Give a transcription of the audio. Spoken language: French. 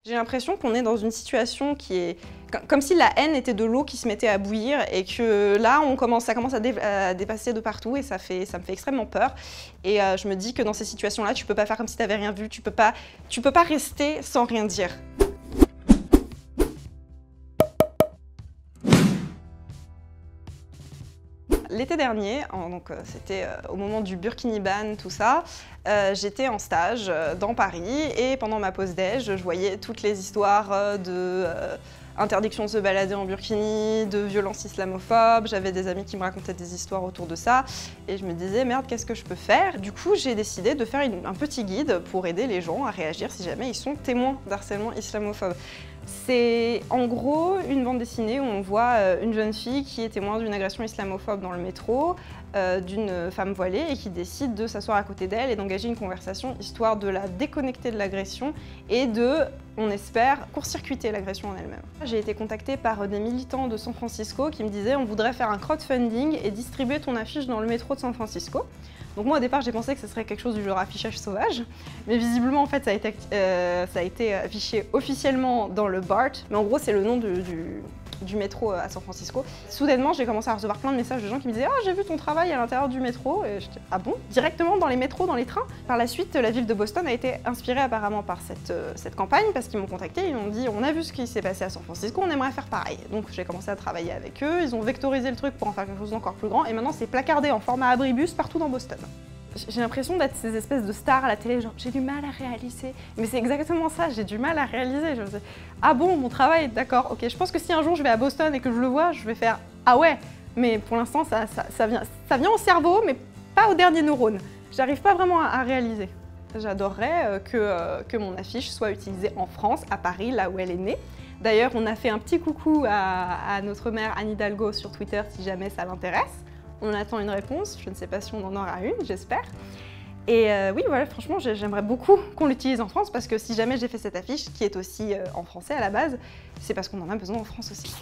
J'ai l'impression qu'on est dans une situation qui est comme si la haine était de l'eau qui se mettait à bouillir et que là, ça commence à dépasser de partout et ça me fait extrêmement peur. Et je me dis que dans ces situations-là, tu peux pas faire comme si tu n'avais rien vu, tu peux pas rester sans rien dire. L'été dernier, c'était au moment du Burkini Ban, tout ça, j'étais en stage dans Paris et pendant ma pause déj, je voyais toutes les histoires d'interdiction de se balader en burkini, de violences islamophobes. J'avais des amis qui me racontaient des histoires autour de ça et je me disais merde, qu'est-ce que je peux faire? Du coup, j'ai décidé de faire un petit guide pour aider les gens à réagir si jamais ils sont témoins d'harcèlement islamophobe. C'est en gros une bande dessinée où on voit une jeune fille qui est témoin d'une agression islamophobe dans le métro, d'une femme voilée et qui décide de s'asseoir à côté d'elle et d'engager une conversation histoire de la déconnecter de l'agression et de, on espère, court-circuiter l'agression en elle-même. J'ai été contactée par des militants de San Francisco qui me disaient on voudrait faire un crowdfunding et distribuer ton affiche dans le métro de San Francisco. Donc moi au départ j'ai pensé que ce serait quelque chose du genre affichage sauvage, mais visiblement en fait ça a été affiché officiellement dans le BART, mais en gros c'est le nom du métro à San Francisco. Soudainement j'ai commencé à recevoir plein de messages de gens qui me disaient « Ah, j'ai vu ton travail à l'intérieur du métro » et j'étais « Ah bon ?» Directement dans les métros, dans les trains. Par la suite, la ville de Boston a été inspirée apparemment par cette campagne parce qu'ils m'ont contacté, ils m'ont dit « On a vu ce qui s'est passé à San Francisco, on aimerait faire pareil ». Donc j'ai commencé à travailler avec eux, ils ont vectorisé le truc pour en faire quelque chose d'encore plus grand et maintenant c'est placardé en format abribus partout dans Boston. J'ai l'impression d'être ces espèces de stars à la télé, genre j'ai du mal à réaliser. Mais c'est exactement ça, j'ai du mal à réaliser. Je me dis, ah bon, mon travail, d'accord, ok. Je pense que si un jour je vais à Boston et que je le vois, je vais faire, ah ouais. Mais pour l'instant, ça vient au cerveau, mais pas au dernier neurone. J'arrive pas vraiment à réaliser. J'adorerais que mon affiche soit utilisée en France, à Paris, là où elle est née. D'ailleurs, on a fait un petit coucou à notre mère Anne Hidalgo sur Twitter si jamais ça l'intéresse. On attend une réponse, je ne sais pas si on en aura une, j'espère. Et oui, voilà, franchement, j'aimerais beaucoup qu'on l'utilise en France parce que si jamais j'ai fait cette affiche, qui est aussi en français à la base, c'est parce qu'on en a besoin en France aussi.